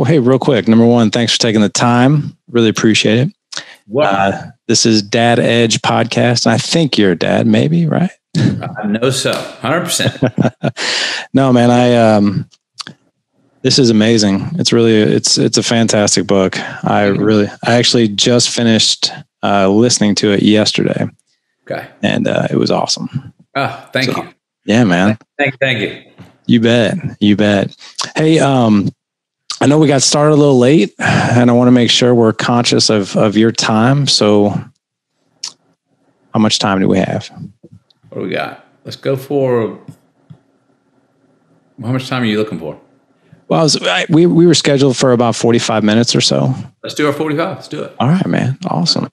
hey, real quick. Number one, thanks for taking the time. Really appreciate it. This is Dad Edge podcast. And I think you're a dad, maybe, right? I know so. 100%. No, man, this is amazing. It's a fantastic book. I actually just finished listening to it yesterday. Okay. And it was awesome. Oh, thank you. Yeah, man. Thank you. You bet. Hey, I know we got started a little late, and I want to make sure we're conscious of your time. So how much time do we have? What do we got? Let's go for, how much time are you looking for? Well, we were scheduled for about 45 minutes or so. Let's do our 45. Let's do it. All right, man. Awesome.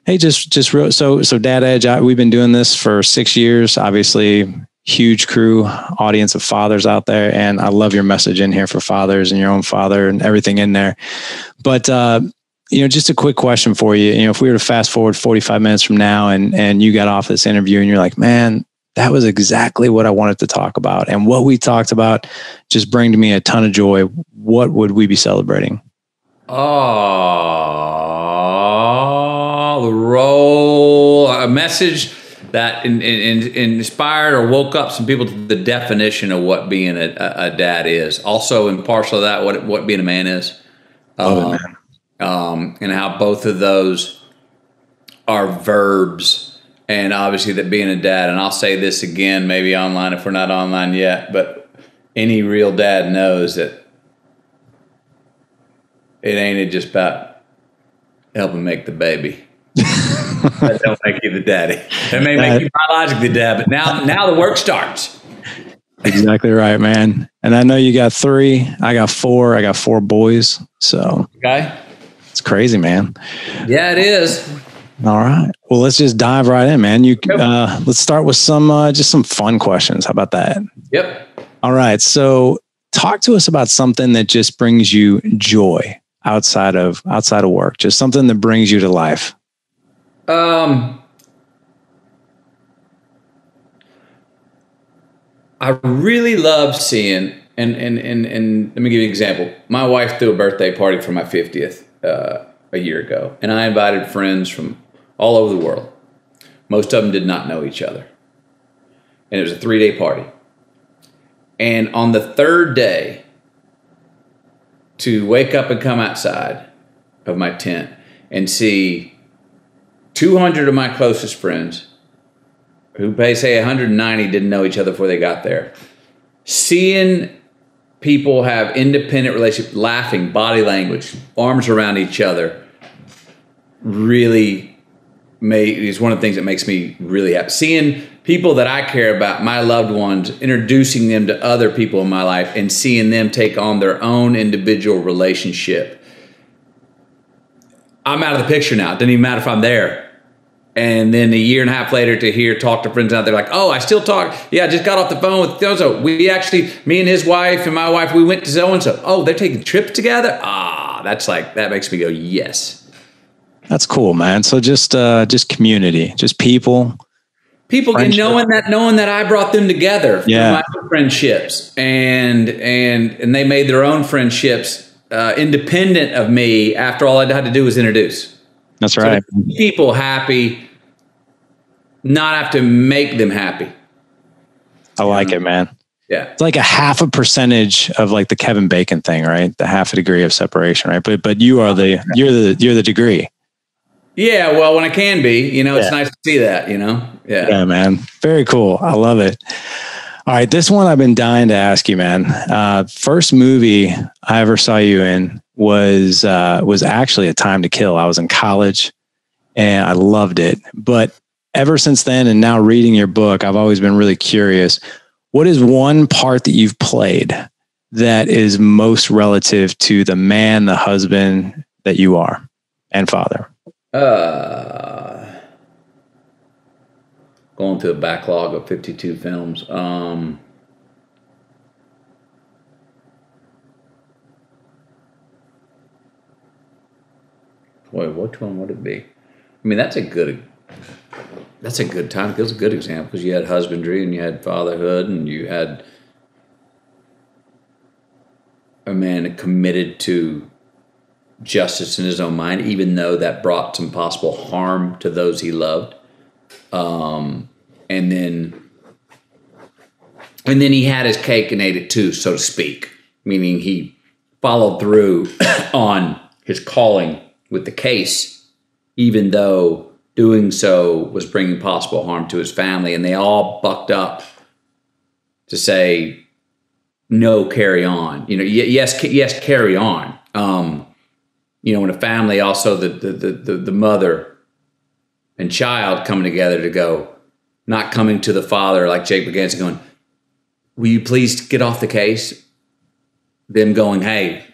Hey, just real. So Dad Edge, we've been doing this for 6 years, obviously huge crew, audience of fathers out there. And I love your message in here for fathers and your own father and everything in there. But, just a quick question for you. If we were to fast forward 45 minutes from now and you got off this interview and you're like, man, that was exactly what I wanted to talk about. And what we talked about just bring to me a ton of joy. What would we be celebrating? A message that inspired or woke up some people to the definition of what being a dad is. Also, in partial of that, what being a man is. And how both of those are verbs. And obviously that being a dad, and I'll say this again, maybe online if we're not online yet, but any real dad knows that it ain't just about helping make the baby. That don't make you the daddy. That may make you biologically the dad, but now the work starts. Exactly right, man. And I know you got 3. I got 4. I got 4 boys. So okay, it's crazy, man. Yeah, it is. All right. Well, let's just dive right in, man. Let's start with some fun questions. How about that? Yep. All right. So talk to us about something that just brings you joy outside of work, just something that brings you to life. I really love seeing, and let me give you an example. My wife threw a birthday party for my 50th a year ago, and I invited friends from all over the world. Most of them did not know each other. And it was a 3-day party. And on the 3rd day, to wake up and come outside of my tent and see 200 of my closest friends, who they say 190 didn't know each other before they got there, seeing people have independent relationships, laughing, body language, arms around each other, really is one of the things that makes me really happy. Seeing people that I care about, my loved ones, introducing them to other people in my life and seeing them take on their own individual relationship. I'm out of the picture now. It doesn't even matter if I'm there. And then a year and a half later to talk to friends out there like, oh, I still talk. Yeah, I just got off the phone with so-and-so. Me and his wife and my wife, we went to so-and-so. Oh, they're taking trips together? That makes me go, yes. That's cool, man. So just community, just people knowing that I brought them together through my own friendships and they made their own friendships independent of me after all I had to do was introduce. That's right. So people happy, not have to make them happy. I like it, man. Yeah. It's like a 0.5% of like the Kevin Bacon thing, right? The 0.5 degree of separation, right? But you're the degree. Yeah, well, when I can be, it's nice to see that, Yeah. Yeah, man. Very cool. I love it. All right. This one I've been dying to ask you, man. First movie I ever saw you in was actually A Time to Kill. I was in college and I loved it. But ever since then, and now reading your book, I've always been really curious. What is one part that you've played that is most relative to the man, the husband that you are and father? Going through a backlog of 52 films. Boy, which one would it be? I mean, that's a good time. It was a good example because you had husbandry and you had fatherhood and you had. a man committed to justice in his own mind, even though that brought some possible harm to those he loved. And then he had his cake and ate it too, so to speak, meaning he followed through on his calling with the case, even though doing so was bringing possible harm to his family. And they all bucked up to say, no, carry on. Yes, carry on. In a family, also the mother and child coming together to go, not coming to the father like Jake began to going, will you please get off the case? Them going, hey,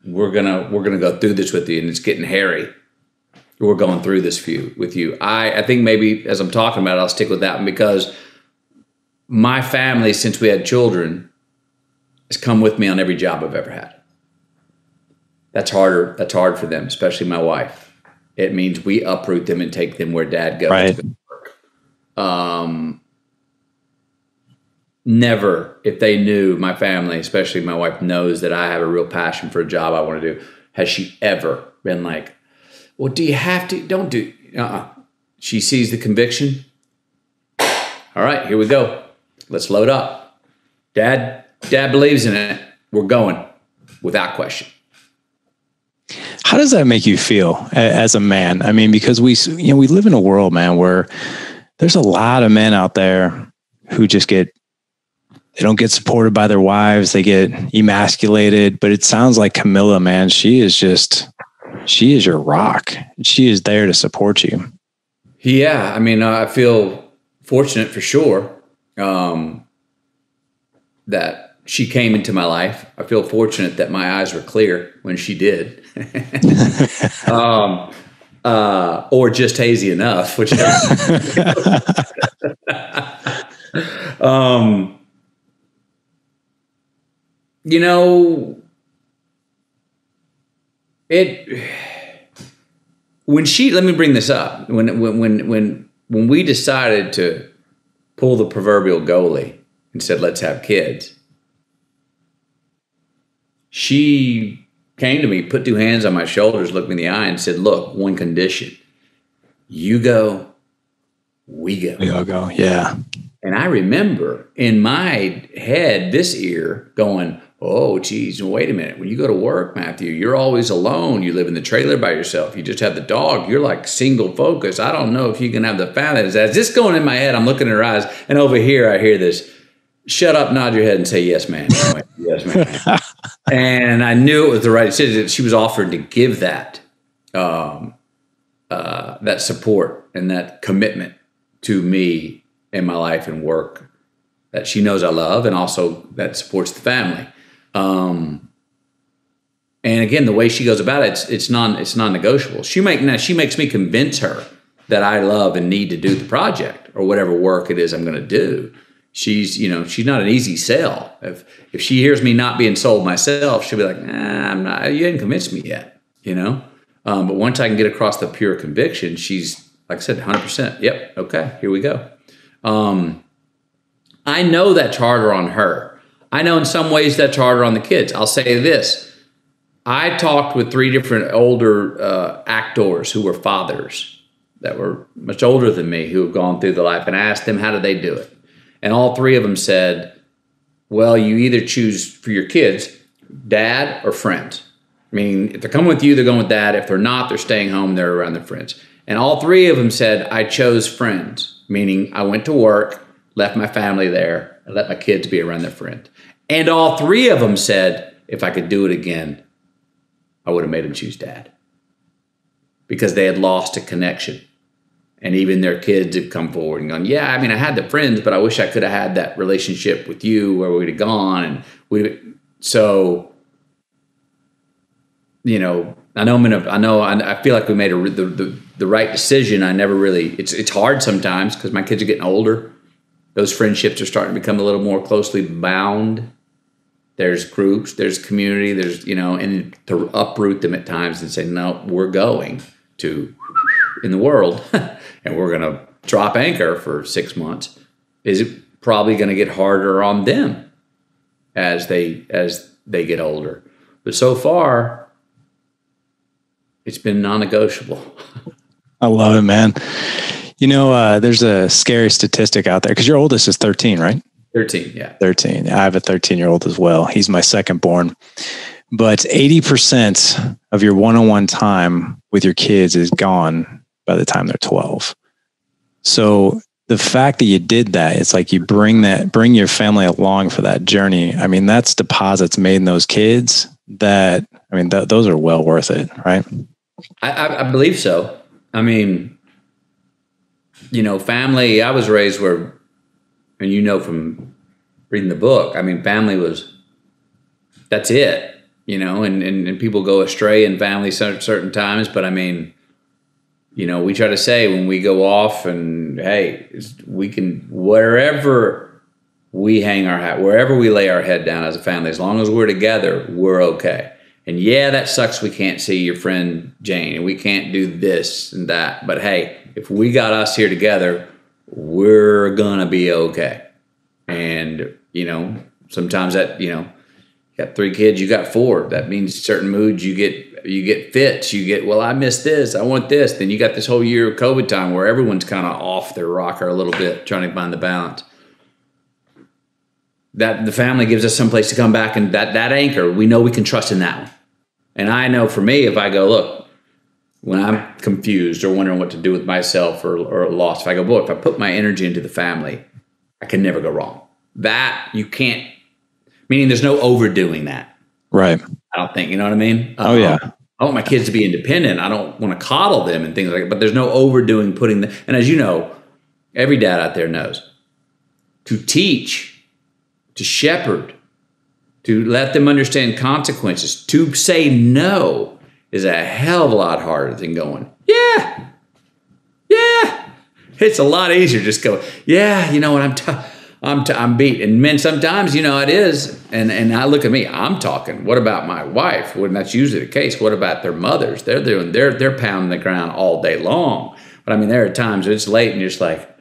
we're gonna go through this with you, and it's getting hairy. We're going through this with you. I think maybe as I'm talking about it, I'll stick with that one, because my family, since we had children, has come with me on every job I've ever had. That's harder. That's hard for them, especially my wife. It means we uproot them and take them where dad goes right. to work. Never, if they knew, my family, especially my wife, knows that I have a real passion for a job I want to do, has she ever been like, well, do you have to? Don't do. She sees the conviction. All right, here we go. Let's load up. Dad believes in it. We're going without question. How does that make you feel as a man? I mean, because we live in a world, man, where there's a lot of men out there who just they don't get supported by their wives. They get emasculated. But it sounds like Camila, man, she is your rock. She is there to support you. Yeah. I mean, I feel fortunate for sure that she came into my life. I feel fortunate that my eyes were clear when she did. Or just hazy enough, which let me bring this up. When we decided to pull the proverbial goalie and said, let's have kids, she came to me, put two hands on my shoulders, looked me in the eye and said, look, one condition. You go, we go. We all go, yeah. And I remember in my head this ear going, oh, geez, wait a minute. When you go to work, Matthew, you're always alone. You live in the trailer by yourself. You just have the dog. You're like single focus. I don't know if you can have the family. As this going in my head, I'm looking at her eyes. And over here, I hear this, shut up, nod your head and say, yes, man. Yes, man. And I knew it was the right decision. She was offered to give that support and that commitment to me in my life and work that she knows I love, and also that supports the family. And again, the way she goes about it, it's non-negotiable. She makes me convince her that I love and need to do the project or whatever work it is I'm going to do. She's not an easy sell. If she hears me not being sold myself, she'll be like, nah, I'm not. You haven't convinced me yet, But once I can get across the pure conviction, she's, like I said, 100%. Yep. Okay. Here we go. I know that's harder on her. I know in some ways that's harder on the kids. I'll say this. I talked with 3 different older actors who were fathers that were much older than me, who have gone through the life, and I asked them, how did they do it? And all 3 of them said, well, you either choose for your kids, dad or friends. Meaning, if they're coming with you, they're going with dad. If they're not, they're staying home, they're around their friends. And all 3 of them said, I chose friends. Meaning, I went to work, left my family there, and let my kids be around their friends. And all 3 of them said, if I could do it again, I would have made them choose dad. Because they had lost a connection. And even their kids have come forward and gone, yeah, I mean, I had the friends, but I wish I could have had that relationship with you where we'd have gone. And I feel like we made the right decision. I never really, it's hard sometimes because my kids are getting older. Those friendships are starting to become a little more closely bound. There's groups, there's community, and to uproot them at times and say, no, we're going to in the world and we're going to drop anchor for 6 months, is it probably going to get harder on them as they get older. But so far, it's been non-negotiable. I love it, man. You know, there's a scary statistic out there because your oldest is 13, right? 13, yeah. 13. I have a 13-year-old as well. He's my second born. But 80% of your one-on-one time with your kids is gone by the time they're 12. So the fact that you did that, it's like you bring your family along for that journey. I mean, that's deposits made in those kids that, I mean, those are well worth it, right? I believe so. I mean, you know, family, I was raised where, and you know from reading the book, I mean, family was, that's it, you know, and people go astray in family certain times, but I mean, you know, we try to say when we go off and, hey, we can, wherever we hang our hat, wherever we lay our head down as a family, as long as we're together, we're okay. And yeah, that sucks. We can't see your friend Jane and we can't do this and that. But hey, if we got us here together, we're going to be okay. And, you know, sometimes that, you know, you got 3 kids, you got 4. That means certain moods you get fits. You get, well, I miss this. I want this. Then you got this whole year of COVID time where everyone's kind of off their rocker a little bit, trying to find the balance. That the family gives us some place to come back, and that anchor, we know we can trust in that one. And I know for me, if I go, look, when I'm confused or wondering what to do with myself or lost, if I go, boy, if I put my energy into the family, I can never go wrong. That you can't, meaning there's no overdoing that. Right. I don't think, you know what I mean? Oh, yeah. I want my kids to be independent. I don't want to coddle them and things like that, but there's no overdoing putting them. And as you know, every dad out there knows, to teach, to shepherd, to let them understand consequences, to say no is a hell of a lot harder than going, yeah. It's a lot easier. Just go, yeah, you know what, I'm beat. And men, sometimes, you know, it is. And I look at me, I'm talking. What about my wife? Well, that's usually the case. What about their mothers? They're pounding the ground all day long. But I mean, there are times it's late and you're just like,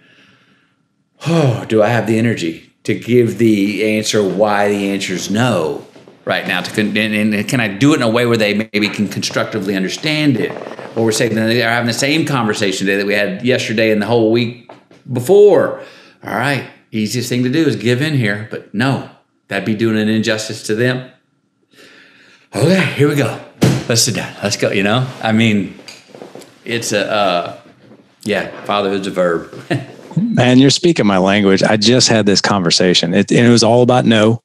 oh, do I have the energy to give the answer why the answer is no right now? And can I do it in a way where they maybe can constructively understand it? Or we're saying that they're having the same conversation today that we had yesterday and the whole week before. All right. Easiest thing to do is give in here, but no, that'd be doing an injustice to them. Okay, here we go. Let's sit down. Let's go. You know, I mean, it's fatherhood's a verb. Man, you're speaking my language. I just had this conversation. And it was all about no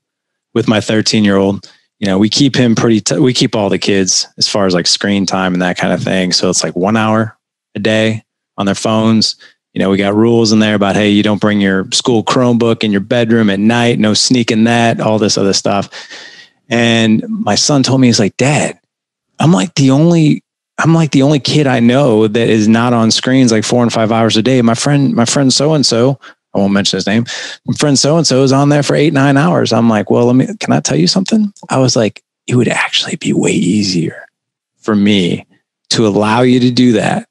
with my 13-year-old. You know, we keep him we keep all the kids as far as like screen time and that kind of thing. So it's like 1 hour a day on their phones. You know, we got rules in there about, hey, you don't bring your school Chromebook in your bedroom at night, no sneaking that, all this other stuff. And my son told me, he's like, Dad, I'm like the only kid I know that is not on screens like 4 and 5 hours a day. My friend so-and-so, I won't mention his name. My friend so-and-so is on there for 8-9 hours. I'm like, well, can I tell you something? I was like, it would actually be way easier for me to allow you to do that.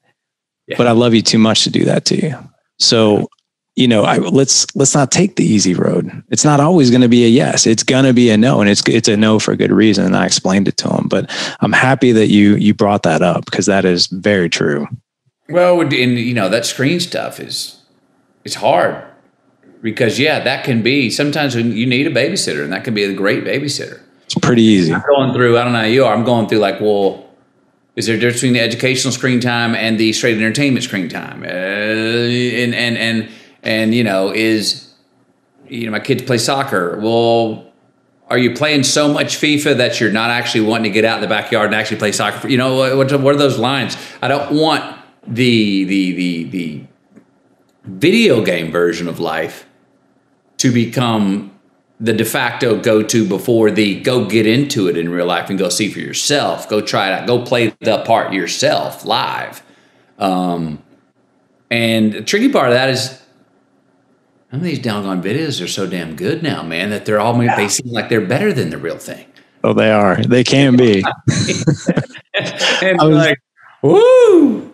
Yeah. But I love you too much to do that to you. So, you know, let's not take the easy road. It's not always going to be a yes. It's going to be a no, and it's a no for a good reason. And I explained it to him, but I'm happy that you brought that up because that is very true. Well, and you know, that screen stuff it's hard because that can be sometimes when you need a babysitter, and that can be a great babysitter. It's pretty easy. I'm going through, I don't know how you are. I'm going through like, well, is there a difference between the educational screen time and the straight entertainment screen time? And you know, my kids play soccer. Well, are you playing so much FIFA that you're not actually wanting to get out in the backyard and actually play soccer? You know, what are those lines? I don't want the video game version of life to become the de facto go-to before the go get into it in real life and go see for yourself. Go try it out. Go play the part yourself live. And the tricky part of that is some of these doggone videos are so damn good now, man, that they seem like they're better than the real thing. Oh, they are. They can be. And like, woo!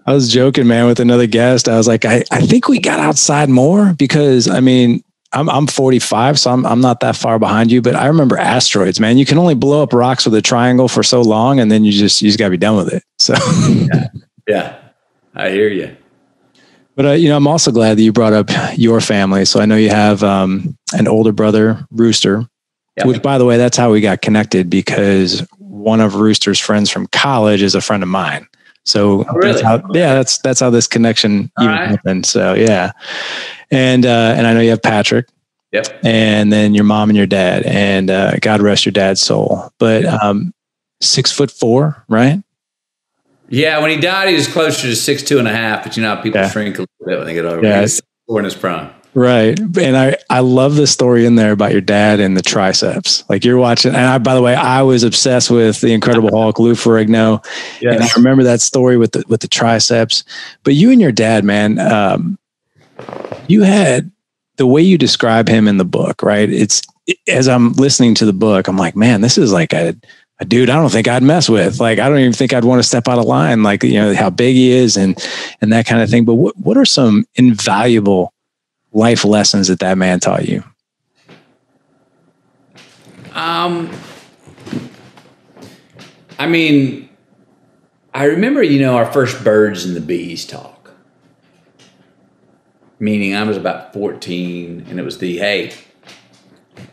I was joking, man, with another guest. I was like, I think we got outside more because, I mean, I'm 45, so I'm not that far behind you, but I remember asteroids, man. You can only blow up rocks with a triangle for so long, and then you just got to be done with it. So yeah, I hear you. But you know, I'm also glad that you brought up your family. So I know you have an older brother, Rooster, which, by the way, that's how we got connected, because one of Rooster's friends from college is a friend of mine. So really? that's how this connection happened. So yeah, and I know you have Patrick. Yep. And then your mom and your dad, and God rest your dad's soul. But 6'4", right? Yeah, when he died, he was closer to 6'2.5", but you know how people shrink a little bit when they get over. Yeah, 6'4" in his prime. Right. And I love the story in there about your dad and the triceps. Like you're watching, and by the way, I was obsessed with the Incredible Hulk, Lou Ferrigno. Yes. And I remember that story with the triceps. But you and your dad, man, you had the way you describe him in the book, right? As I'm listening to the book, I'm like, man, this is like a dude I don't think I'd mess with. Like, I don't even think I'd want to step out of line, like, you know, how big he is and that kind of thing. But what are some invaluable life lessons that man taught you? I mean, I remember, you know, our first birds and the bees talk. Meaning I was about 14 and it was hey,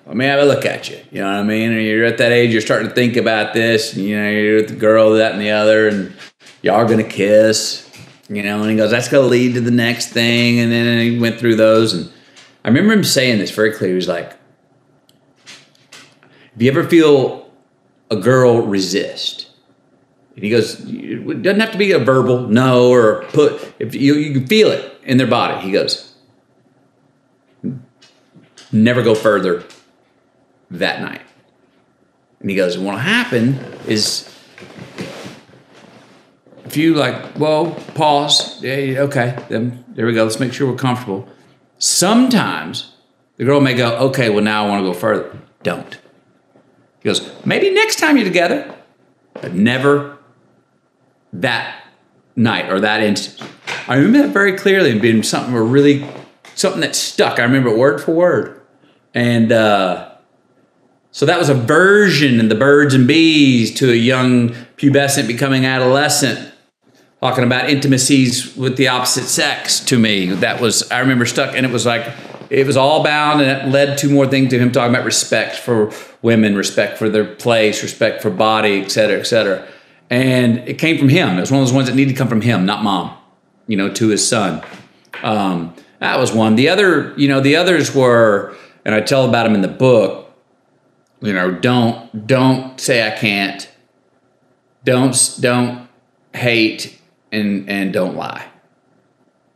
let me have a look at you. You know what I mean? And you're at that age, you're starting to think about this, and, you know, you're with the girl, that and the other, and y'all are going to kiss, you know, and he goes, that's going to lead to the next thing. And then he went through those. And I remember him saying this very clearly. He was like, if you ever feel a girl resist, and he goes, it doesn't have to be a verbal no, or if you can feel it in their body. He goes, never go further that night. And he goes, what'll happen is if you pause, yeah, okay, then there we go, let's make sure we're comfortable. Sometimes the girl may go, okay, well, now I want to go further. Don't. He goes, maybe next time you're together, but never that night or that instant. I remember that very clearly and being something that stuck. I remember it word for word. And so that was a version in the birds and bees to a young pubescent becoming adolescent, talking about intimacies with the opposite sex to me. That was, I remember stuck, and it was like, it was all bound, and it led to more things to him talking about respect for women, respect for their place, respect for body, et cetera, et cetera. And it came from him. It was one of those ones that needed to come from him, not mom, you know, to his son. That was one. The others were, and I tell about them in the book, you know, don't say I can't. Don't hate and don't lie.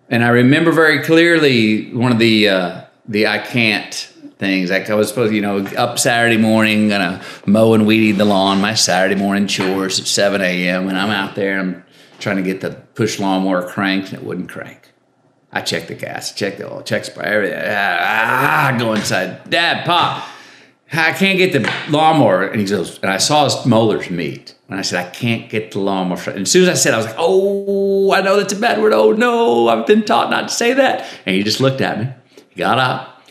And I remember very clearly one of the I can't things. Like I was supposed to, you know, up Saturday morning, gonna mow and weed eat the lawn, my Saturday morning chores at 7 a.m. And I'm out there, I'm trying to get the push lawnmower cranked, and it wouldn't crank. I checked the gas, checked the oil, checked spray, everything. I go inside, Dad, Pop, I can't get the lawnmower. And he goes, and I saw his molars meet. And I said, I can't get the lawnmower. And as soon as I said, I was like, oh, I know that's a bad word. Oh, no, I've been taught not to say that. And he just looked at me. He got up,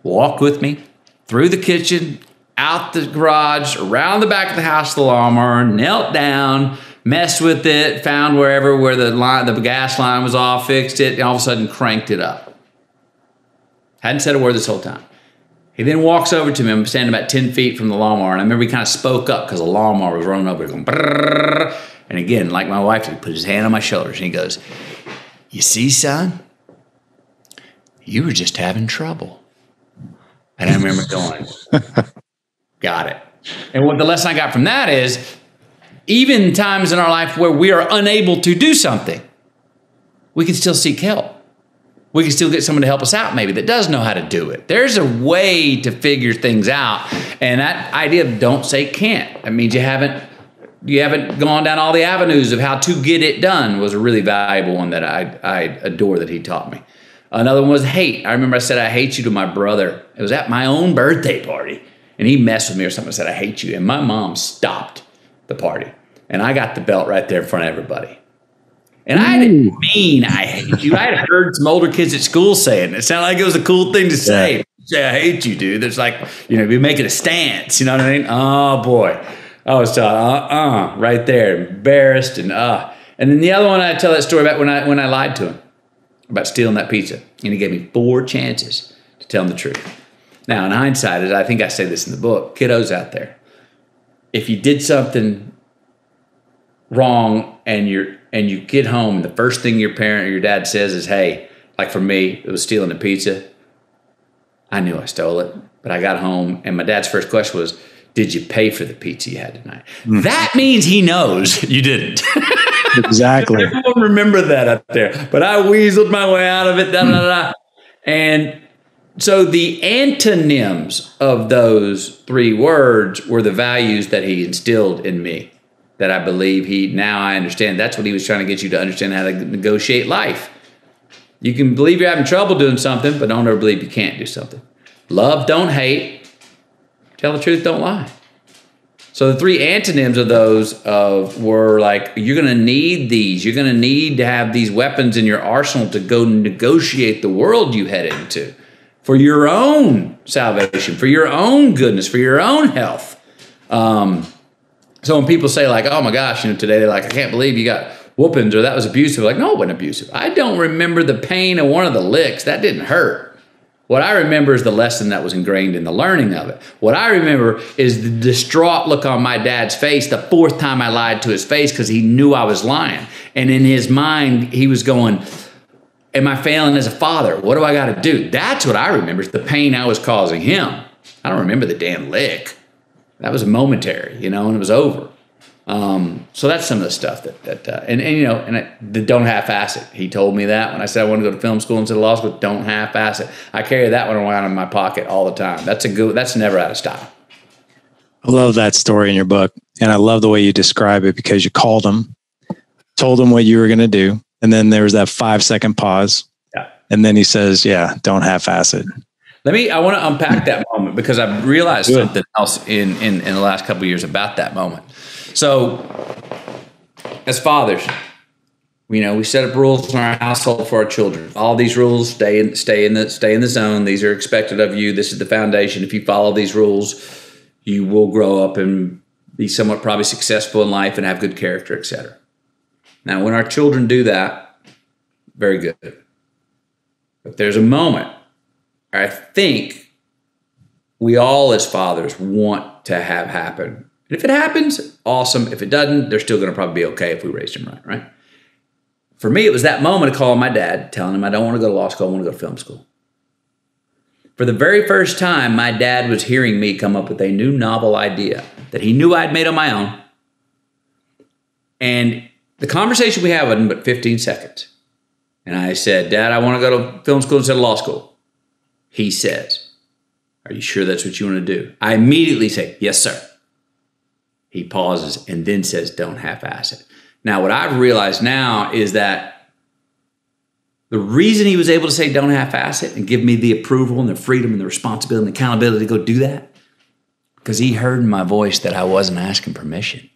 walked with me through the kitchen, out the garage, around the back of the house, the lawnmower, knelt down, messed with it, found where the gas line was off, fixed it, and all of a sudden cranked it up. Hadn't said a word this whole time. He then walks over to me. I'm standing about 10 feet from the lawnmower, and I remember he kind of spoke up because the lawnmower was running over, going brrrr. And again, like my wife, he put his hand on my shoulders, and he goes, you see, son, you were just having trouble. And I remember going, got it. And what the lesson I got from that is, even times in our life where we are unable to do something, we can still seek help. We can still get someone to help us out maybe that does know how to do it. There's a way to figure things out. And that idea of don't say can't, that means you haven't gone down all the avenues of how to get it done, was a really valuable one that I adore that he taught me. Another one was hate. I remember I said, I hate you to my brother. It was at my own birthday party. And he messed with me or something. I said, I hate you. And my mom stopped the party. And I got the belt right there in front of everybody. And I didn't mean I hate you. I had heard some older kids at school saying it. It sounded like it was a cool thing to say. say I hate you, dude. There's like, we make it a stance. You know what I mean? Oh boy. I was taught, right there, embarrassed and then the other one, I tell that story about when I lied to him about stealing that pizza, and he gave me 4 chances to tell him the truth. Now, in hindsight, as I think I say this in the book, kiddos out there, if you did something wrong and you get home, the first thing your parent or your dad says is, "Hey," like for me, it was stealing the pizza. I knew I stole it, but I got home and my dad's first question was, "Did you pay for the pizza you had tonight?" That means he knows you didn't. Exactly. Everyone remember that up there. But I weaseled my way out of it. And so the antonyms of those 3 words were the values that he instilled in me, that I believe now I understand. That's what he was trying to get you to understand, how to negotiate life. You can believe you're having trouble doing something, but don't ever believe you can't do something. Love, don't hate. Tell the truth, don't lie. So the 3 antonyms of those were like, you're going to need these. You're going to need to have these weapons in your arsenal to go negotiate the world you head into for your own salvation, for your own goodness, for your own health. So when people say like, "Oh my gosh," today they're like, "I can't believe you got whoopings," or "That was abusive." Like, no, it wasn't abusive. I don't remember the pain of one of the licks. That didn't hurt. What I remember is the lesson that was ingrained in the learning of it. What I remember is the distraught look on my dad's face the 4th time I lied to his face because he knew I was lying. And in his mind, he was going, "Am I failing as a father? What do I got to do?" That's what I remember, is the pain I was causing him. I don't remember the damn lick. That was momentary, and it was over. So that's some of the stuff the don't half-ass it. He told me that when I said I wanted to go to film school instead of law school. Don't half-ass it. I carry that one around in my pocket all the time. That's never out of style. I love that story in your book. And I love the way you describe it, because you called him, told him what you were going to do. And then there was that 5-second pause. Yeah. And then he says, "Yeah, don't half-ass it." I want to unpack that moment, because I've realized something else in the last couple of years about that moment. So as fathers, we set up rules in our household for our children. All these rules stay in the zone. These are expected of you. This is the foundation. If you follow these rules, you will grow up and be somewhat probably successful in life and have good character, etc. Now, when our children do that, very good. But there's a moment, I think, we all as fathers want to have happen. And if it happens, awesome. If it doesn't, they're still going to probably be okay if we raised them right? For me, it was that moment of calling my dad, telling him I don't want to go to law school, I want to go to film school. For the very first time, my dad was hearing me come up with a new novel idea that he knew I'd made on my own. And the conversation we had wasn't but 15 seconds. And I said, "Dad, I want to go to film school instead of law school." He says, "Are you sure that's what you want to do?" I immediately say, "Yes, sir." He pauses and then says, "Don't half-ass it." Now, what I've realized now is that the reason he was able to say don't half-ass it and give me the approval and the freedom and the responsibility and the accountability to go do that, because he heard in my voice that I wasn't asking permission.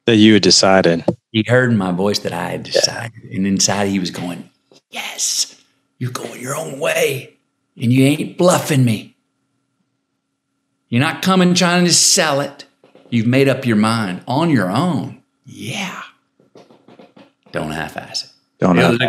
That you had decided. He heard in my voice that I had decided. Yeah. And inside he was going, "Yes, you're going your own way and you ain't bluffing me. You're not coming trying to sell it. You've made up your mind on your own. Yeah. Don't half-ass it."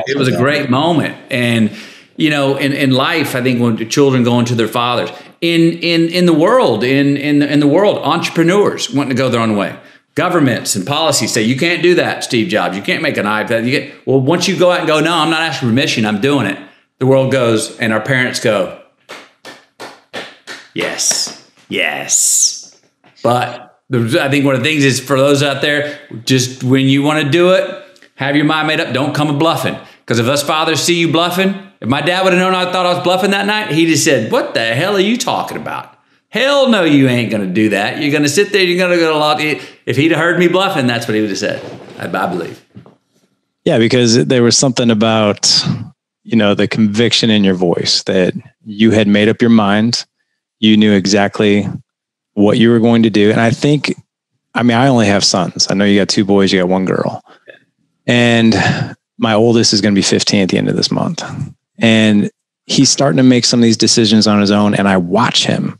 It was a great moment. And, in life, I think when children go into their fathers, in the world, entrepreneurs wanting to go their own way. Governments and policies say, "You can't do that, Steve Jobs. You can't make an iPad." Well, once you go out and go, "No, I'm not asking permission, I'm doing it," the world goes, and our parents go, "Yes, yes." But I think one of the things is, for those out there, just when you want to do it, have your mind made up. Don't come bluffing. Because if us fathers see you bluffing, if my dad would have known I thought I was bluffing that night, he just said, "What the hell are you talking about? Hell no, you ain't going to do that. You're going to sit there, you're going to go to law." If he'd have heard me bluffing, that's what he would have said, I believe. Yeah, because there was something about, the conviction in your voice that you had made up your mind. You knew exactly what you were going to do. And I only have sons. I know you got 2 boys, you got 1 girl. And my oldest is going to be 15 at the end of this month. And he's starting to make some of these decisions on his own. And I watch him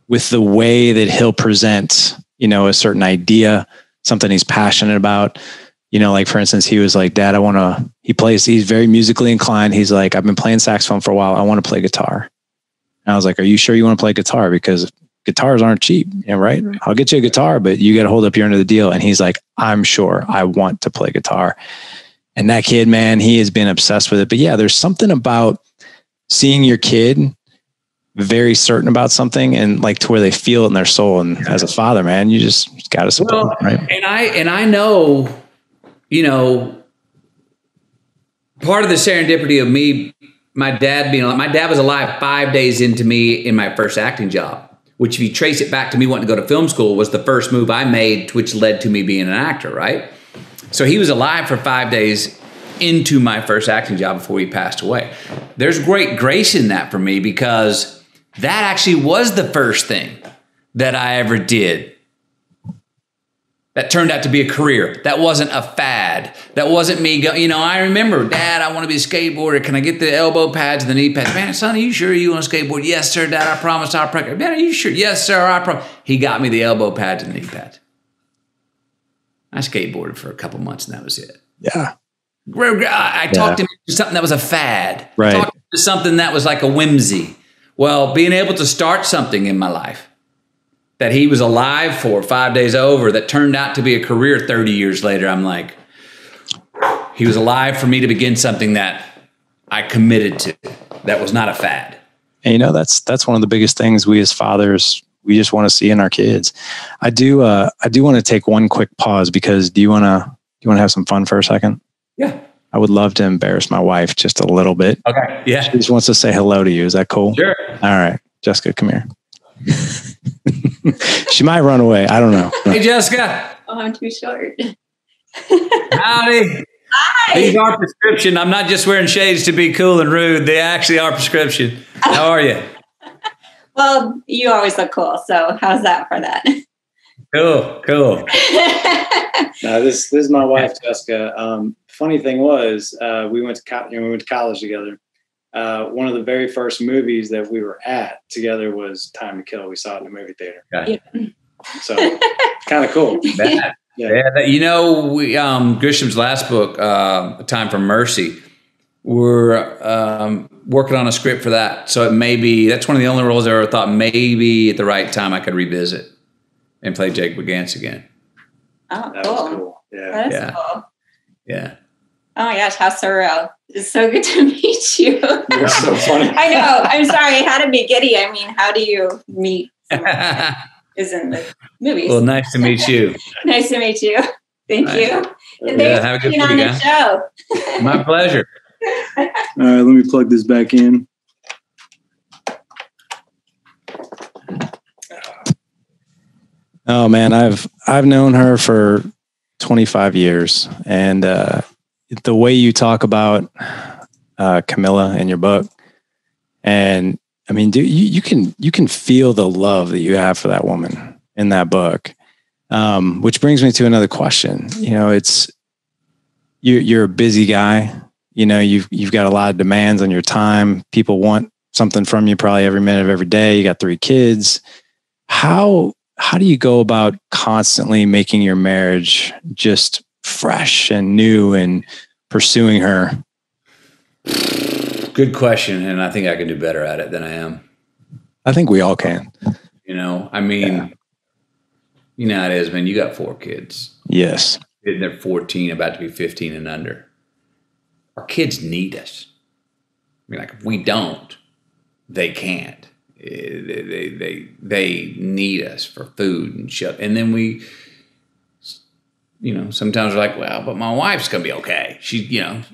with the way that he'll present, a certain idea, something he's passionate about. Like for instance, he was like, Dad, he's very musically inclined. He's like, I've been playing saxophone for a while. I want to play guitar. And I was like, are you sure you want to play guitar? Because guitars aren't cheap. Yeah, right. I'll get you a guitar, but you got to hold up your end of the deal. And he's like, I'm sure I want to play guitar. And that kid, man, he has been obsessed with it. But yeah, there's something about seeing your kid very certain about something and like to where they feel it in their soul. And as a father, man, you just got to support them, right? And I know, part of the serendipity of me, my dad was alive 5 days into me in my first acting job, which if you trace it back to me wanting to go to film school was the first move I made, which led to me being an actor, right? So he was alive for 5 days into my first acting job before he passed away. There's great grace in that for me because that actually was the first thing that I ever did that turned out to be a career. That wasn't a fad. That wasn't me going, I remember, Dad, I want to be a skateboarder. Can I get the elbow pads and the knee pads? Man, son, are you sure you want to skateboard? Yes, sir, Dad, I promise I'll practice. Dad, are you sure? Yes, sir, I promise. He got me the elbow pads and the knee pads. I skateboarded for a couple months and that was it. Yeah. I talked him to something that was a fad. Right. I talked him to something that was like a whimsy. Well, being able to start something in my life that he was alive for 5 days over that turned out to be a career 30 years later, I'm like, he was alive for me to begin something that I committed to. That was not a fad. And that's one of the biggest things we as fathers, we just want to see in our kids. I do want to take one quick pause because do you want to have some fun for a second? Yeah. I would love to embarrass my wife just a little bit. Okay. Yeah. She just wants to say hello to you. Is that cool? Sure. All right. Jessica, come here. She might run away. I don't know. Hey, Jessica. Oh, I'm too short. Howdy. Hi. These are prescription. I'm not just wearing shades to be cool and rude. They actually are prescription. How are you? Well, you always look cool. So how's that for that? Cool. No, this is my wife, Jessica. Funny thing was, we went to college together. One of the very first movies that we were at together was Time to Kill. We saw it in the movie theater. Okay. Yeah. So kind of cool. Grisham's last book, Time for Mercy, we're working on a script for that. So that's one of the only roles I ever thought maybe at the right time I could revisit and play Jake Brigance again. Oh, That cool. was cool. Yeah. That is cool. Yeah. Oh my gosh, how surreal. It's so good to meet you. You're so funny. I know. I'm sorry. How to be giddy. I mean, how do you meet someone who's in the movies? Well, nice to meet you. Nice to meet you. Thank Nice. you. And Yeah, thanks have a for good being on week, the show. My pleasure. All right, let me plug this back in. Oh man, I've known her for 25 years, and the way you talk about Camila in your book, and I mean, dude, you can feel the love that you have for that woman in that book. Which brings me to another question. You're a busy guy. You've got a lot of demands on your time. People want something from you probably every minute of every day. You got 3 kids. How do you go about constantly making your marriage just fresh and new and pursuing her? Good question. And I think I can do better at it than I am. I think we all can. I mean, you know how it is, man. You got 4 kids. Yes. They're 14, about to be 15 and under. Our kids need us. I mean, like, if we don't, they can't. They need us for food and shit. And then we, sometimes we're like, well, but my wife's gonna be okay. She, our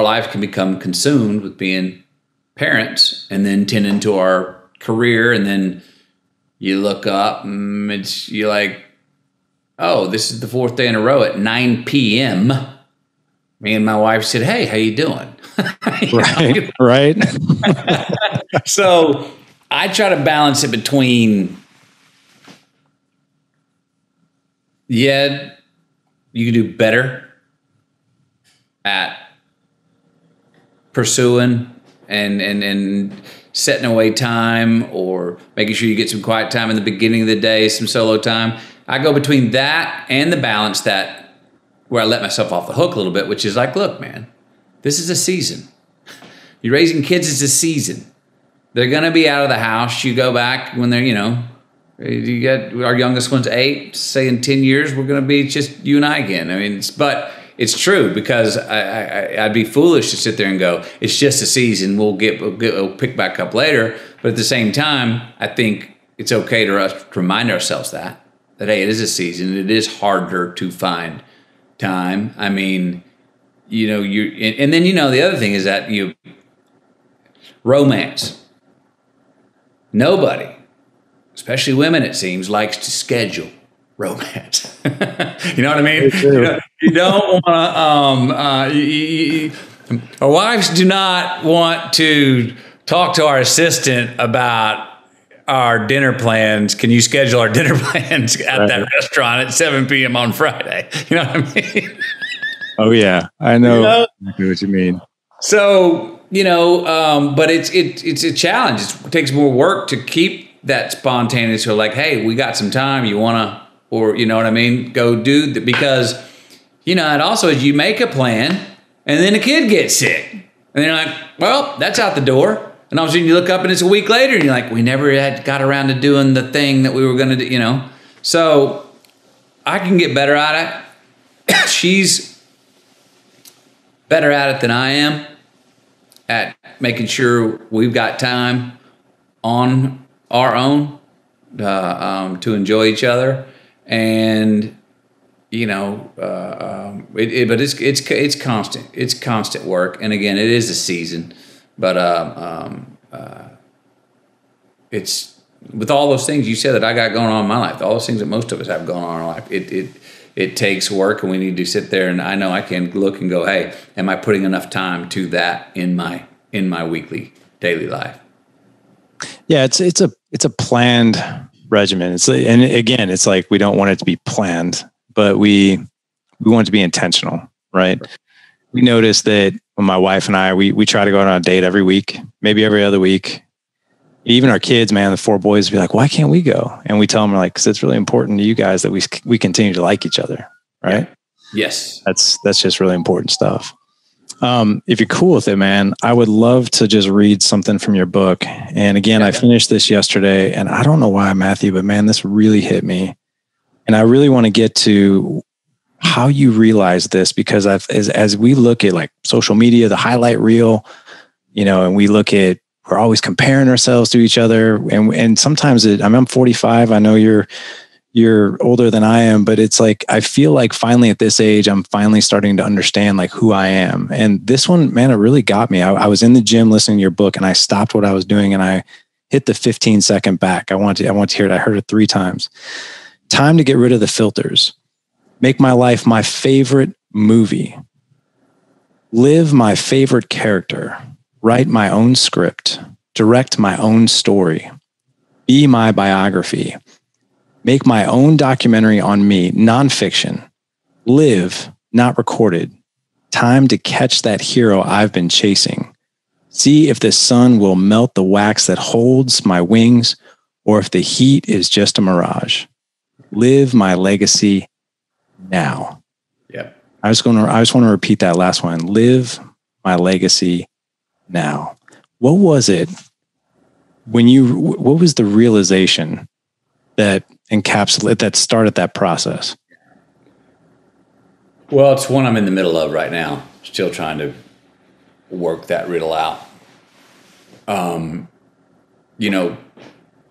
life can become consumed with being parents, and then tending to our career, and then you look up, and you're like, oh, this is the 4th day in a row at 9 p.m. Me and my wife said, hey, how you doing? Right. So I try to balance it between, you can do better at pursuing and setting away time, or making sure you get some quiet time in the beginning of the day, some solo time. I go between that and the balance that where I let myself off the hook a little bit, which is like, look, man, this is a season. You're raising kids, it's a season. They're going to be out of the house. You go back when they're, you get our youngest one's 8, say in 10 years, we're going to be just you and I again. I mean, but it's true, because I'd be foolish to sit there and go, it's just a season. We'll pick back up later. But at the same time, I think it's okay to remind ourselves that, hey, it is a season. It is harder to find time. I mean, and then, the other thing is that romance. Nobody, especially women, it seems, likes to schedule romance. You know what I mean? You don't want to. Our wives do not want to talk to our assistant about our dinner plans. Can you schedule our dinner plans at that restaurant at 7 p.m. on Friday? You know what I mean? Oh yeah, I know exactly what you mean. So, but it's a challenge. It takes more work to keep that spontaneous. So like, hey, we got some time. You want to, or you know what I mean? Go do that, because, it also is you make a plan and then a kid gets sick. And you're like, well, that's out the door. And all of a sudden you look up and it's a week later and you're like, we never had got around to doing the thing that we were going to do, So I can get better at it. She's better at it than I am, at making sure we've got time on our own to enjoy each other. And, but it's constant. It's constant work. And again, it is a season, but it's with all those things you said that I got going on in my life, all those things that most of us have going on in our life, it takes work, and we need to sit there. And I know I can look and go, hey, am I putting enough time to that in my weekly, daily life? Yeah, it's a planned regimen. And again, it's like we don't want it to be planned, but we want it to be intentional, right? We noticed that when my wife and I, we try to go on a date every week, maybe every other week. Even our kids, man, the 4 boys be like, why can't we go? And we tell them, like, because it's really important to you guys that we continue to like each other, right? Yes. That's just really important stuff. If you're cool with it, man, I would love to just read something from your book. And again, I finished this yesterday, and I don't know why, Matthew, but man, this really hit me. And I really want to get to how you realize this, because as we look at like social media, the highlight reel, and we look at, we're always comparing ourselves to each other. And sometimes I'm 45. I know you're older than I am, but it's like, I feel like finally at this age, I'm finally starting to understand like who I am. And this one, man, it really got me. I was in the gym listening to your book, and I stopped what I was doing and I hit the 15-second back. I want to hear it. I heard it 3 times. Time to get rid of the filters. Make my life my favorite movie. Live my favorite character. Write my own script. Direct my own story. Be my biography. Make my own documentary on me, nonfiction. Live, not recorded. Time to catch that hero I've been chasing. See if the sun will melt the wax that holds my wings, or if the heat is just a mirage. Live my legacy now. Yep. I just want to repeat that last one. Live my legacy now. What was it what was the realization that started that process? Well, it's one I'm in the middle of right now. Still trying to work that riddle out.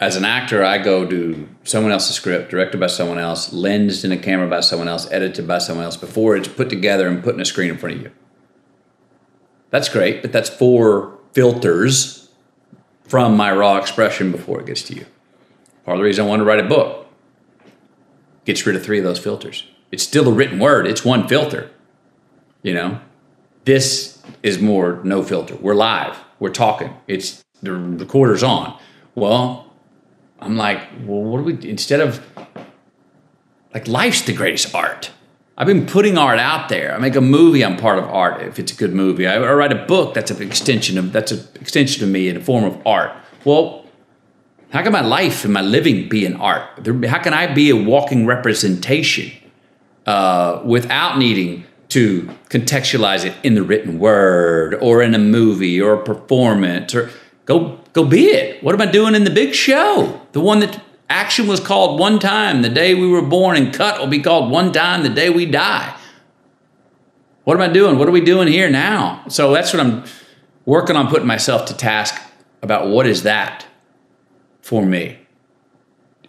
As an actor, I go to someone else's script, directed by someone else, lensed in a camera by someone else, edited by someone else before it's put together and put in a screen in front of you. That's great, but that's 4 filters from my raw expression before it gets to you. Part of the reason I wanted to write a book gets rid of 3 of those filters. It's still a written word. It's 1 filter. This is more no filter. We're live. We're talking. It's the recorder's on. Well, I'm like, well, what do we, instead of, like, life's the greatest art. I've been putting art out there. I make a movie, I'm part of art if it's a good movie. I write a book, that's an extension of me in the form of art. Well, how can my life and my living be an art? How can I be a walking representation without needing to contextualize it in the written word or in a movie or a performance? Or go be it. What am I doing in the big show? The one that action was called one time the day we were born, and cut will be called one time the day we die. What am I doing? What are we doing here now? So that's what I'm working on, putting myself to task about what is that for me.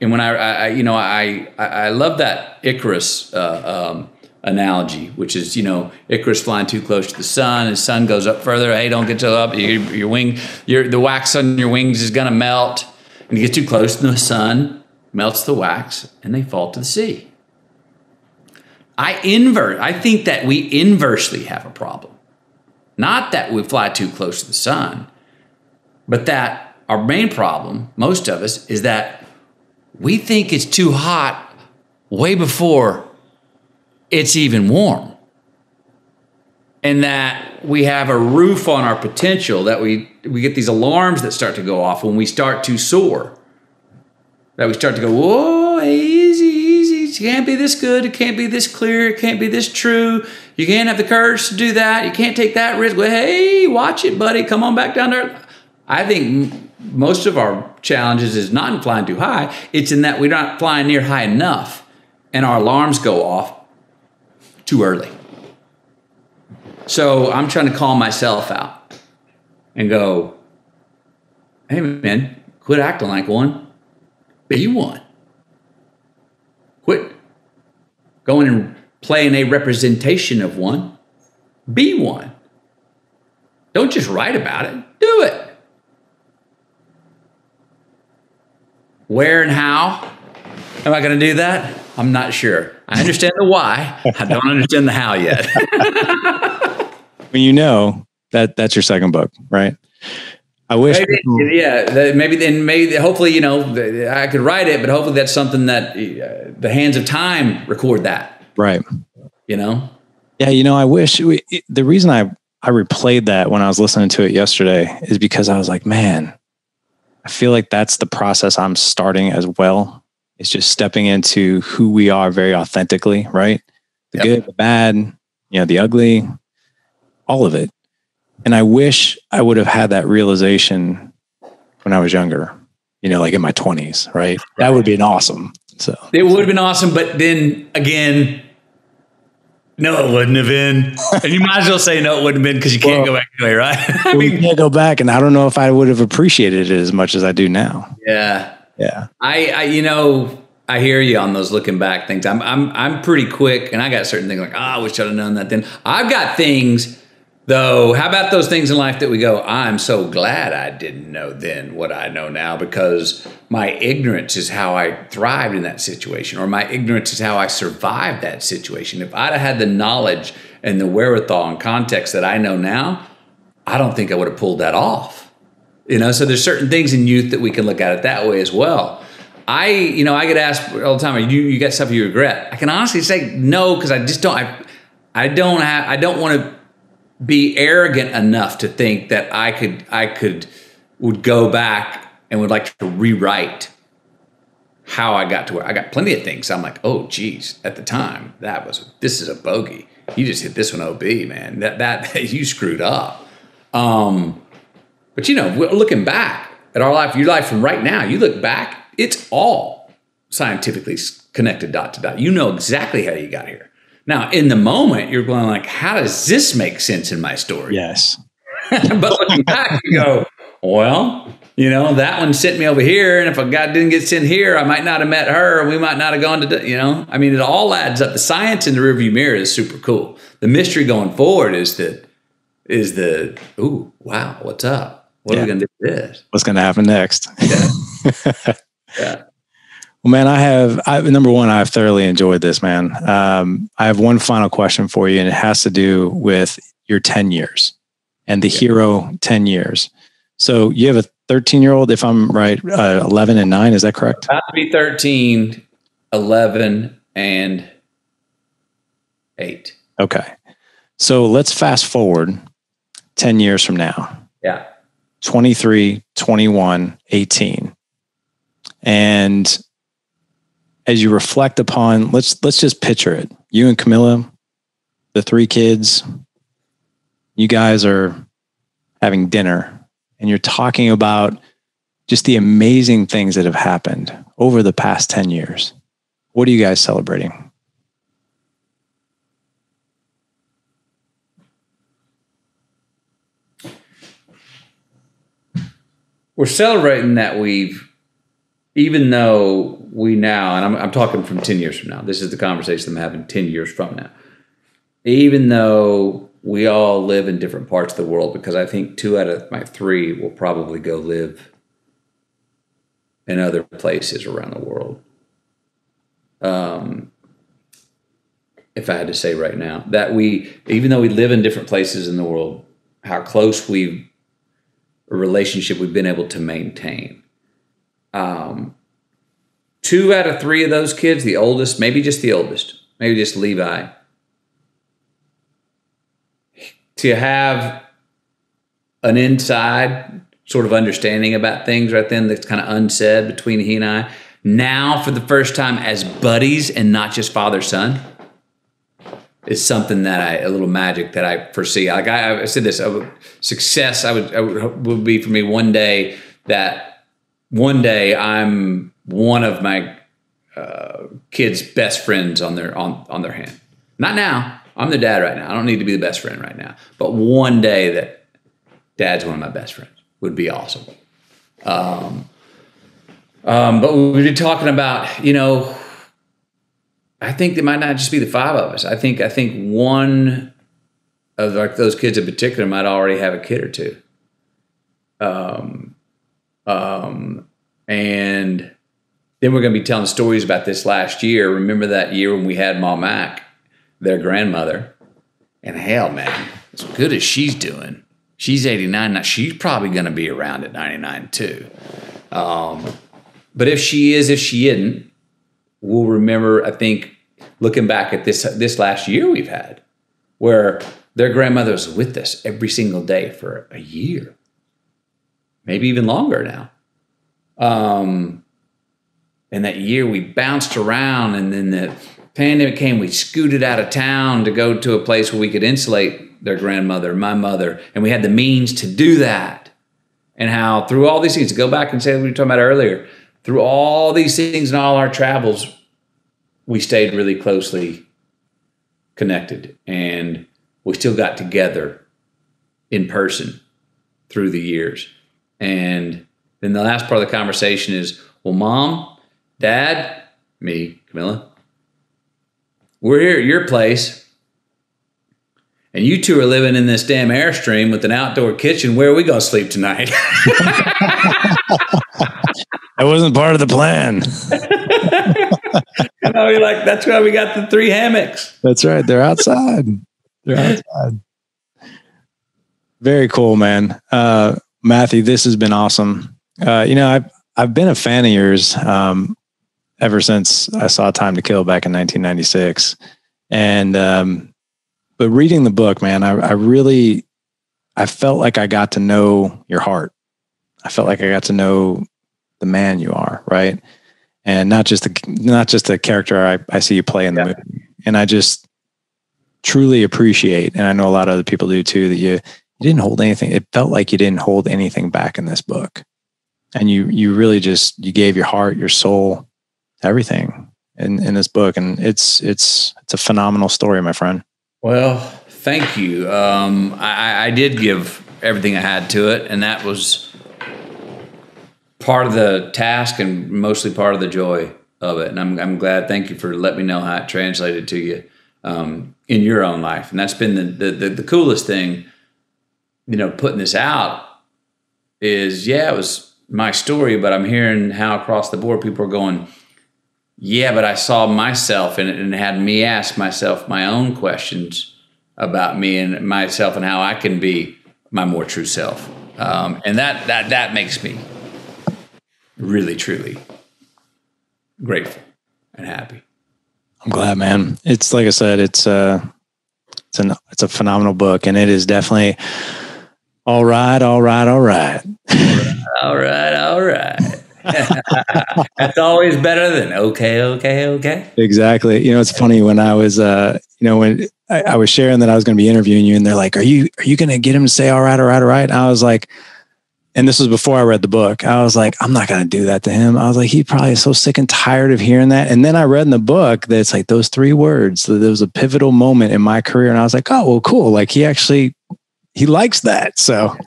And when I love that Icarus analogy, which is, Icarus flying too close to the sun, and the sun goes up further. Hey, don't get so up. Your wing, the wax on your wings is going to melt. And you get too close to the sun, melts the wax, and they fall to the sea. I think that we inversely have a problem. Not that we fly too close to the sun, but that our main problem, most of us, is that we think it's too hot way before it's even warm. And that we have a roof on our potential, that we get these alarms that start to go off when we start to soar. That we start to go, whoa, easy. It can't be this good. It can't be this clear. It can't be this true. You can't have the courage to do that. You can't take that risk. Well, hey, watch it, buddy. Come on back down there. I think most of our challenges is not in flying too high. It's in that we're not flying near high enough, and our alarms go off too early. So I'm trying to call myself out and go, hey, man, quit acting like one. Be one. Quit going and playing a representation of one. Be one. Don't just write about it. Do it. Where and how am I going to do that? I'm not sure. I understand the why. I don't understand the how yet. When that's your second book, right? I wish. Maybe hopefully, I could write it, but hopefully that's something that the hands of time record that. Right. Yeah. I wish the reason I replayed that when I was listening to it yesterday is because I was like, man, I feel like that's the process I'm starting as well. It's just stepping into who we are very authentically, right? The good, the bad, the ugly, all of it. And I wish I would have had that realization when I was younger, like in my 20s, right? That would have been awesome. So it would have been awesome. But then again, no, it wouldn't have been. And you might as well say no, it wouldn't have been, because you can't go back anyway, right? You can't go back. And I don't know if I would have appreciated it as much as I do now. Yeah. Yeah. I hear you on those looking back things. I'm pretty quick, and I got certain things like, I wish I'd have known that then. I've got things, though. How about those things in life that we go, I'm so glad I didn't know then what I know now, because my ignorance is how I thrived in that situation, or my ignorance is how I survived that situation. If I'd have had the knowledge and the wherewithal and context that I know now, I don't think I would have pulled that off. So there's certain things in youth that we can look at it that way as well. I get asked all the time, you got stuff you regret? I can honestly say no, because I just don't. I don't want to be arrogant enough to think that I would go back and would like to rewrite how I got to where I got. Plenty of things I'm like, oh geez, at the time this is a bogey. You just hit this one OB, man. That you screwed up. But looking back at our life, your life from right now, you look back, it's all scientifically connected dot to dot. You know exactly how you got here. Now, in the moment, you're going like, how does this make sense in my story? Yes. But looking back, you go, well, that one sent me over here. And if a guy didn't get sent here, I might not have met her, and we might not have gone to, it all adds up. The science in the rearview mirror is super cool. The mystery going forward is ooh, wow, what's up? What are we going to do with this? What's going to happen next? Yeah. Yeah. Well, man, number one, I've thoroughly enjoyed this, man. I have one final question for you, and it has to do with your 10 years and the hero 10 years. So you have a 13-year-old, if I'm right, 11 and 9. Is that correct? About to be 13, 11, and 8. Okay. So let's fast forward 10 years from now. Yeah. 23, 21, 18. And as you reflect upon, let's just picture it. You and Camila, the 3 kids, you guys are having dinner and you're talking about just the amazing things that have happened over the past 10 years. What are you guys celebrating? We're celebrating that even though we now, and I'm talking from 10 years from now, this is the conversation I'm having 10 years from now. Even though we all live in different parts of the world, because I think 2 out of my 3 will probably go live in other places around the world. If I had to say right now, that even though we live in different places in the world, how close a relationship we've been able to maintain. 2 out of 3 of those kids, the oldest, maybe just Levi, to have an inside sort of understanding about things right then that's kind of unsaid between he and I, now for the first time as buddies and not just father-son, is something that a little magic that I foresee. Like I said this, success would be for me one day I'm one of my kids' best friends on their hand. Not now. I'm their dad right now. I don't need to be the best friend right now. But one day that dad's one of my best friends would be awesome. But we were talking about, I think it might not just be the 5 of us. I think one of those kids in particular might already have a kid or 2. And then we're going to be telling stories about this last year. Remember that year when we had Ma Mac, their grandmother? And hell, man, as good as she's doing, she's 89 now. She's probably going to be around at 99 too. But if she isn't, we'll remember, I think, looking back at this last year we've had, where their grandmother was with us every single day for a year, maybe even longer now. And that year we bounced around, and then the pandemic came, we scooted out of town to go to a place where we could insulate their grandmother, my mother, and we had the means to do that. And how through all these things, to go back and say what we were talking about earlier, through all these things and all our travels, we stayed really closely connected, and we still got together in person through the years. And then the last part of the conversation is, well, Mom, Dad, me, Camila, we're here at your place, and you 2 are living in this damn Airstream with an outdoor kitchen. Where are we going to sleep tonight? That wasn't part of the plan. You're like, that's why we got the 3 hammocks. That's right. They're outside. Very cool, man. Matthew, this has been awesome. I've been a fan of yours ever since I saw Time to Kill back in 1996. And but reading the book, man, I felt like I got to know your heart. I felt like I got to know the man you are, right? And not just the character I see you play in the movie. And I just truly appreciate, and I know a lot of other people do too, that you didn't hold anything. It felt like you didn't hold anything back in this book. And you really you gave your heart, your soul, everything in this book. And it's a phenomenal story, my friend. Well, thank you. I did give everything I had to it, and that was part of the task and mostly part of the joy of it. And I'm glad. Thank you for letting me know how it translated to you in your own life. And that's been the coolest thing, putting this out is, it was my story, but I'm hearing how across the board people are going, but I saw myself in it and had me ask myself my own questions about me and myself and how I can be my more true self. And that makes me really, truly grateful and happy. I'm glad, man. It's like I said, it's a phenomenal book, and it is definitely all right. That's always better than okay. Exactly. It's funny when I was, when I was sharing that I was going to be interviewing you, and they're like, are you going to get him to say all right? I was like, and this was before I read the book. I was like, I'm not going to do that to him. I was like, he probably is so sick and tired of hearing that. And then I read in the book that it's like those 3 words, that there was a pivotal moment in my career. And I was like, oh, well, cool. Like he likes that. So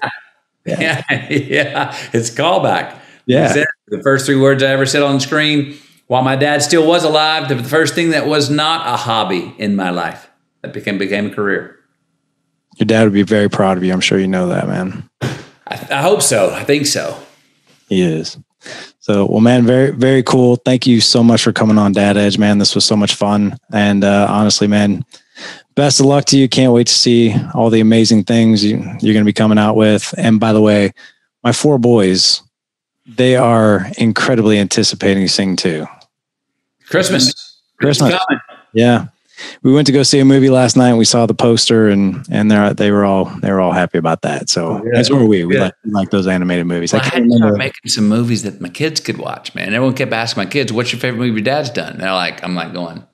yeah. It's callback. Yeah. The first 3 words I ever said on the screen while my dad still was alive, the first thing that was not a hobby in my life that became a career. Your dad would be very proud of you. I'm sure you know that, man. I hope so. I think so. He is. So, well, man, very, very cool. Thank you so much for coming on Dad Edge, man. This was so much fun. And honestly, man, best of luck to you. Can't wait to see all the amazing things you're going to be coming out with. And by the way, my 4 boys, they are incredibly anticipating you sing too. Christmas. Yeah. We went to go see a movie last night. And we saw the poster, and they were all happy about that. So as were we. We like those animated movies. Well, I had to start making some movies that my kids could watch, man. Everyone kept asking my kids, "What's your favorite movie your dad's done?" And I'm like going,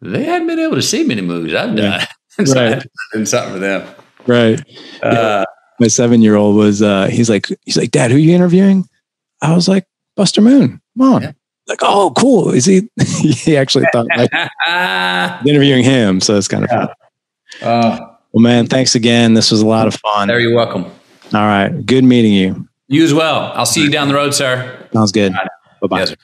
they hadn't been able to see many movies I've done. So I had to do something for them. Right. My 7-year-old was. He's like, Dad, who are you interviewing? I was like, Buster Moon. Come on. Yeah. Like, oh, cool. Is he? He actually thought like interviewing him. So it's kind of fun. Well, man, thanks again. This was a lot of fun. You're welcome. All right. Good meeting you. You as well. I'll see you down the road, sir. Sounds good. Bye-bye. Yes,